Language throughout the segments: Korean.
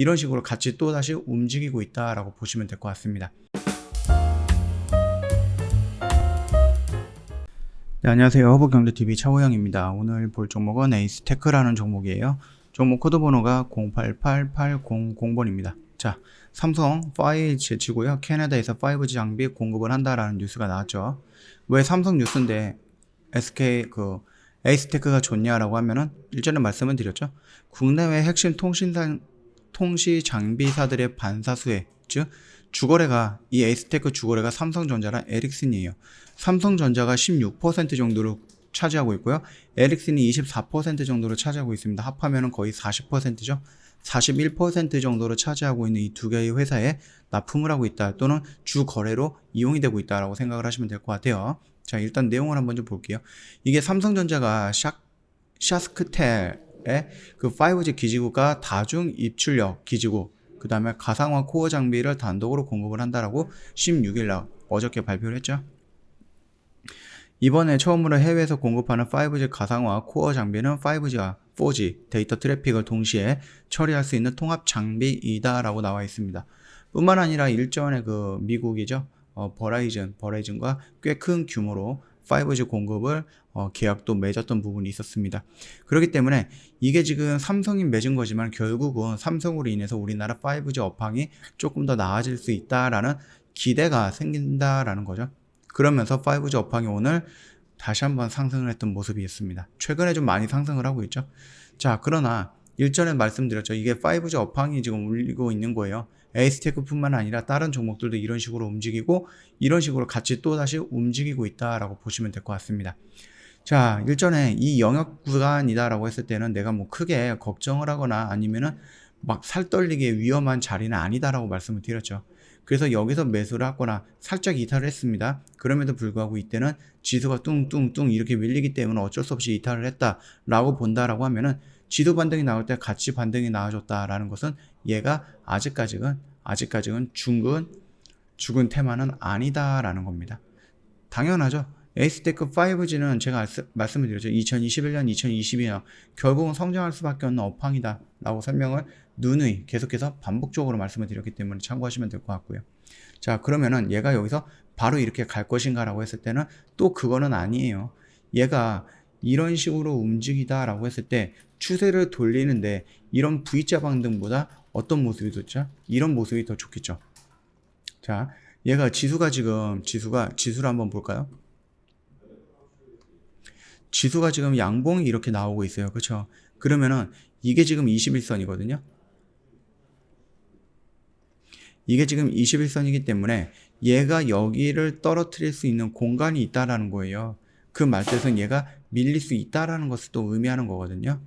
이런 식으로 같이 또다시 움직이고 있다라고 보시면 될 것 같습니다. 네, 안녕하세요. 허브경제TV 차호영입니다. 오늘 볼 종목은 에이스테크라는 종목이에요. 종목 코드 번호가 088800번입니다. 자, 삼성 5G 치고요. 캐나다에서 5G 장비 공급을 한다라는 뉴스가 나왔죠. 왜 삼성 뉴스인데 에이스테크가 좋냐라고 하면은 일전에 말씀을 드렸죠. 국내외 핵심 통시 장비사들의 반사수혜, 즉 주거래가 이 에이스테크 주거래가 삼성전자랑 에릭슨이에요. 삼성전자가 16% 정도를 차지하고 있고요. 에릭슨이 24% 정도를 차지하고 있습니다. 합하면은 거의 40%죠. 41% 정도를 차지하고 있는 이 두 개의 회사에 납품을 하고 있다 또는 주 거래로 이용이 되고 있다라고 생각을 하시면 될 것 같아요. 자, 일단 내용을 한번 좀 볼게요. 이게 삼성전자가 샤스크텔의 그 5G 기지국가 다중 입출력 기지국, 그 다음에 가상화 코어 장비를 단독으로 공급을 한다라고 16일 어저께 발표를 했죠. 이번에 처음으로 해외에서 공급하는 5G 가상화 코어 장비는 5G와 4G 데이터 트래픽을 동시에 처리할 수 있는 통합 장비이다 라고 나와 있습니다. 뿐만 아니라 일전에 그 미국이죠. 버라이즌과 꽤 큰 규모로 5G 공급을 계약도 맺었던 부분이 있었습니다. 그렇기 때문에 이게 지금 삼성이 맺은 거지만 결국은 삼성으로 인해서 우리나라 5G 업황이 조금 더 나아질 수 있다라는 기대가 생긴다라는 거죠. 그러면서 5G 업황이 오늘 다시 한번 상승을 했던 모습이 있습니다. 최근에 좀 많이 상승을 하고 있죠. 자, 그러나 일전에 말씀드렸죠. 이게 5G 업황이 지금 울리고 있는 거예요. 에이스테크뿐만 아니라 다른 종목들도 이런 식으로 움직이고 이런 식으로 같이 또다시 움직이고 있다라고 보시면 될 것 같습니다. 자, 일전에 이 영역 구간이다라고 했을 때는 내가 뭐 크게 걱정을 하거나 아니면은 막 살떨리게 위험한 자리는 아니다라고 말씀을 드렸죠. 그래서 여기서 매수를 하거나 살짝 이탈을 했습니다. 그럼에도 불구하고 이때는 지수가 뚱뚱뚱 이렇게 밀리기 때문에 어쩔 수 없이 이탈을 했다라고 본다라고 하면은 지수 반등이 나올 때 같이 반등이 나와줬다라는 것은 얘가 아직까지는 죽은 테마는 아니다라는 겁니다. 당연하죠. 에이스테크 5G는 제가 말씀을 드렸죠. 2021년, 2022년 결국은 성장할 수밖에 없는 업황이다 라고 설명을 누누이 계속해서 반복적으로 말씀을 드렸기 때문에 참고하시면 될 것 같고요. 자, 그러면은 얘가 여기서 바로 이렇게 갈 것인가 라고 했을 때는 또 그거는 아니에요. 얘가 이런 식으로 움직이다 라고 했을 때 추세를 돌리는데 이런 V자 반등보다 어떤 모습이 좋죠? 이런 모습이 더 좋겠죠. 자, 얘가 지수를 한번 볼까요? 지수가 지금 양봉이 이렇게 나오고 있어요. 그렇죠? 그러면은 이게 지금 21선이거든요. 이게 지금 21선이기 때문에 얘가 여기를 떨어뜨릴 수 있는 공간이 있다라는 거예요. 그 말뜻은 얘가 밀릴 수 있다라는 것을 또 의미하는 거거든요.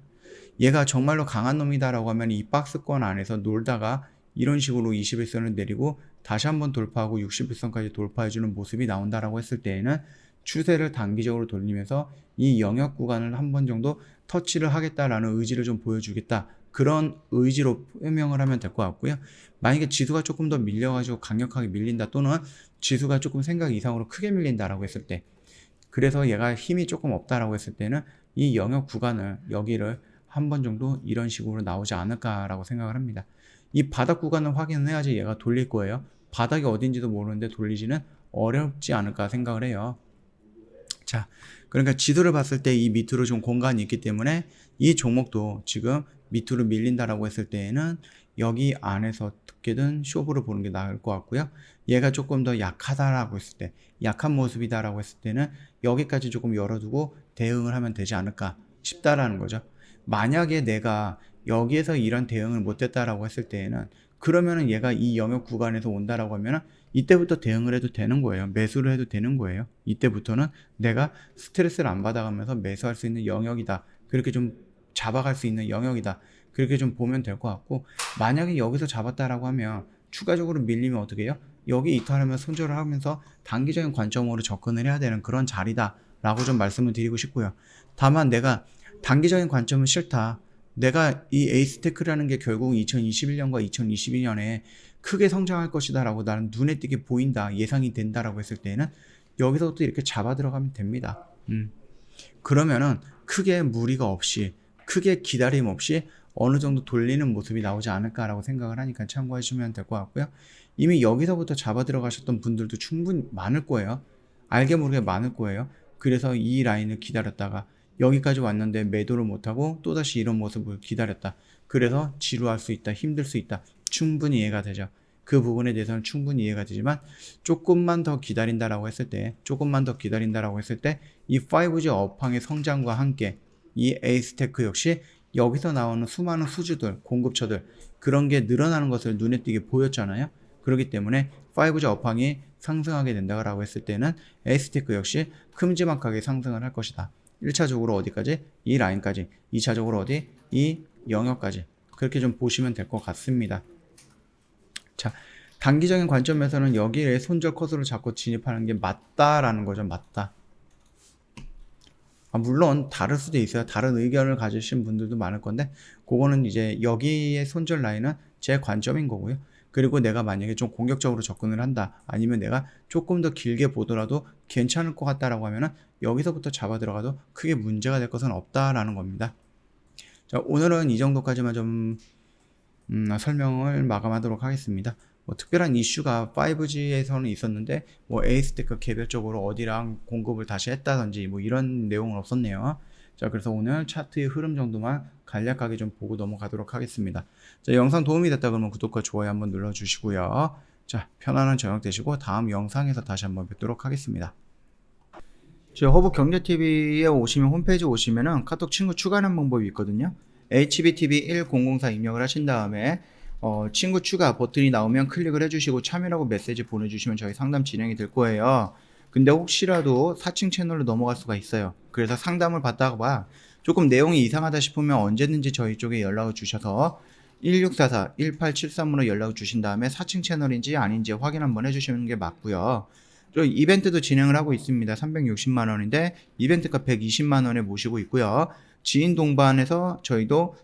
얘가 정말로 강한 놈이다라고 하면 이 박스권 안에서 놀다가 이런 식으로 21선을 내리고 다시 한번 돌파하고 61선까지 돌파해주는 모습이 나온다라고 했을 때에는 추세를 단기적으로 돌리면서 이 영역 구간을 한 번 정도 터치를 하겠다라는 의지를 좀 보여주겠다. 그런 의지로 표명을 하면 될 것 같고요. 만약에 지수가 조금 더 밀려가지고 강력하게 밀린다 또는 지수가 조금 생각 이상으로 크게 밀린다라고 했을 때 그래서 얘가 힘이 조금 없다라고 했을 때는 이 영역 구간을 여기를 한 번 정도 이런 식으로 나오지 않을까라고 생각을 합니다. 이 바닥 구간을 확인을 해야지 얘가 돌릴 거예요. 바닥이 어딘지도 모르는데 돌리지는 어렵지 않을까 생각을 해요. 자, 그러니까 지도를 봤을 때 이 밑으로 좀 공간이 있기 때문에 이 종목도 지금 밑으로 밀린다라고 했을 때에는 여기 안에서 어떻게든 쇼부를 보는 게 나을 것 같고요. 얘가 조금 더 약하다라고 했을 때, 약한 모습이다라고 했을 때는 여기까지 조금 열어두고 대응을 하면 되지 않을까 싶다라는 거죠. 만약에 내가 여기에서 이런 대응을 못했다라고 했을 때에는 그러면은 얘가 이 영역 구간에서 온다라고 하면은 이때부터 대응을 해도 되는 거예요. 매수를 해도 되는 거예요. 이때부터는 내가 스트레스를 안 받아가면서 매수할 수 있는 영역이다. 그렇게 좀 잡아갈 수 있는 영역이다. 그렇게 좀 보면 될 것 같고 만약에 여기서 잡았다라고 하면 추가적으로 밀리면 어떻게 해요? 여기 이탈하면 손절을 하면서 단기적인 관점으로 접근을 해야 되는 그런 자리다 라고 좀 말씀을 드리고 싶고요. 다만 내가 단기적인 관점은 싫다. 내가 이 에이스테크라는 게 결국 2021년과 2022년에 크게 성장할 것이다 라고 나는 눈에 띄게 보인다, 예상이 된다 라고 했을 때는 여기서부터 이렇게 잡아 들어가면 됩니다. 그러면은 크게 무리가 없이 크게 기다림 없이 어느 정도 돌리는 모습이 나오지 않을까라고 생각을 하니까 참고해 주시면 될 것 같고요. 이미 여기서부터 잡아 들어가셨던 분들도 충분히 많을 거예요. 알게 모르게 많을 거예요. 그래서 이 라인을 기다렸다가 여기까지 왔는데 매도를 못하고 또다시 이런 모습을 기다렸다. 그래서 지루할 수 있다, 힘들 수 있다. 충분히 이해가 되죠. 그 부분에 대해서는 충분히 이해가 되지만 조금만 더 기다린다라고 했을 때, 이 5G 업황의 성장과 함께 이 에이스테크 역시 여기서 나오는 수많은 수주들, 공급처들 그런 게 늘어나는 것을 눈에 띄게 보였잖아요. 그렇기 때문에 5G 업황이 상승하게 된다고 했을 때는 에이스테크 역시 큼지막하게 상승을 할 것이다. 1차적으로 어디까지? 이 라인까지. 2차적으로 어디? 이 영역까지. 그렇게 좀 보시면 될 것 같습니다. 자, 단기적인 관점에서는 여기에 손절 컷으로 잡고 진입하는 게 맞다라는 거죠. 맞다. 물론 다를 수도 있어요. 다른 의견을 가지신 분들도 많을 건데 그거는 이제 여기에 손절 라인은 제 관점인 거고요. 그리고 내가 만약에 좀 공격적으로 접근을 한다, 아니면 내가 조금 더 길게 보더라도 괜찮을 것 같다라고 하면은 여기서부터 잡아 들어가도 크게 문제가 될 것은 없다라는 겁니다. 자, 오늘은 이 정도까지만 좀 설명을 마감하도록 하겠습니다. 뭐 특별한 이슈가 5G에서는 있었는데 뭐 에이스테크 개별적으로 어디랑 공급을 다시 했다든지 뭐 이런 내용은 없었네요. 자, 그래서 오늘 차트의 흐름 정도만 간략하게 좀 보고 넘어가도록 하겠습니다. 자, 영상 도움이 됐다 그러면 구독과 좋아요 한번 눌러주시고요. 자, 편안한 저녁 되시고 다음 영상에서 다시 한번 뵙도록 하겠습니다. 저희 허브경제TV에 오시면 홈페이지 오시면은 카톡 친구 추가하는 방법이 있거든요. HBTV1004 입력을 하신 다음에 친구 추가 버튼이 나오면 클릭을 해주시고 참여라고 메시지 보내주시면 저희 상담 진행이 될 거예요. 근데 혹시라도 4층 채널로 넘어갈 수가 있어요. 그래서 상담을 받다가 조금 내용이 이상하다 싶으면 언제든지 저희 쪽에 연락을 주셔서 1644-1873으로 연락을 주신 다음에 4층 채널인지 아닌지 확인 한번 해주시는 게 맞고요. 저 이벤트도 진행을 하고 있습니다. 360만원인데 이벤트가 120만원에 모시고 있고요. 지인 동반해서 저희도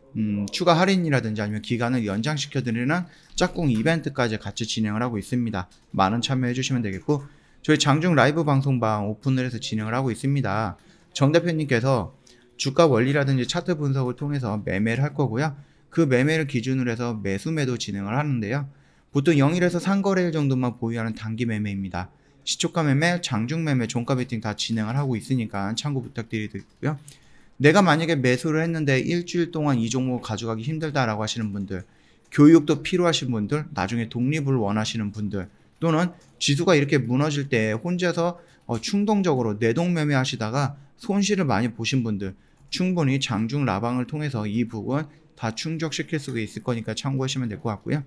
추가 할인이라든지 아니면 기간을 연장시켜 드리는 짝꿍 이벤트까지 같이 진행을 하고 있습니다. 많은 참여해 주시면 되겠고, 저희 장중 라이브 방송방 오픈을 해서 진행을 하고 있습니다. 정 대표님께서 주가 원리라든지 차트 분석을 통해서 매매를 할 거고요. 그 매매를 기준으로 해서 매수 매도 진행을 하는데요. 보통 0일에서 3거래일 정도만 보유하는 단기 매매입니다. 시초가 매매, 장중 매매, 종가 베팅 다 진행을 하고 있으니까 참고 부탁드리고요. 내가 만약에 매수를 했는데 일주일 동안 이 종목 가져가기 힘들다라고 하시는 분들, 교육도 필요하신 분들, 나중에 독립을 원하시는 분들, 또는 지수가 이렇게 무너질 때 혼자서 충동적으로 내동매매 하시다가 손실을 많이 보신 분들, 충분히 장중 라방을 통해서 이 부분 다 충족시킬 수 있을 거니까 참고하시면 될 것 같고요.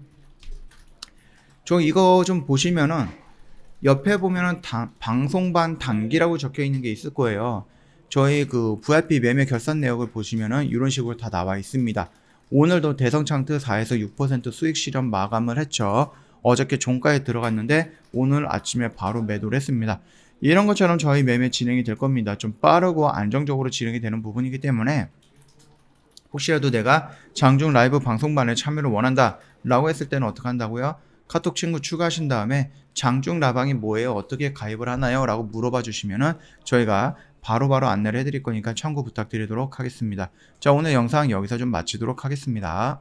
저 이거 좀 보시면은 옆에 보면은 방송반 단기라고 적혀 있는 게 있을 거예요. 저희 그 VIP 매매 결산 내역을 보시면은 이런 식으로 다 나와 있습니다. 오늘도 대성창트 4에서 6% 수익 실현 마감을 했죠. 어저께 종가에 들어갔는데 오늘 아침에 바로 매도를 했습니다. 이런 것처럼 저희 매매 진행이 될 겁니다. 좀 빠르고 안정적으로 진행이 되는 부분이기 때문에 혹시라도 내가 장중 라이브 방송반에 참여를 원한다 라고 했을 때는 어떻게 한다고요? 카톡 친구 추가하신 다음에 장중 라방이 뭐예요? 어떻게 가입을 하나요? 라고 물어봐 주시면은 저희가 바로바로 안내를 해드릴 거니까 참고 부탁드리도록 하겠습니다. 자, 오늘 영상 여기서 좀 마치도록 하겠습니다.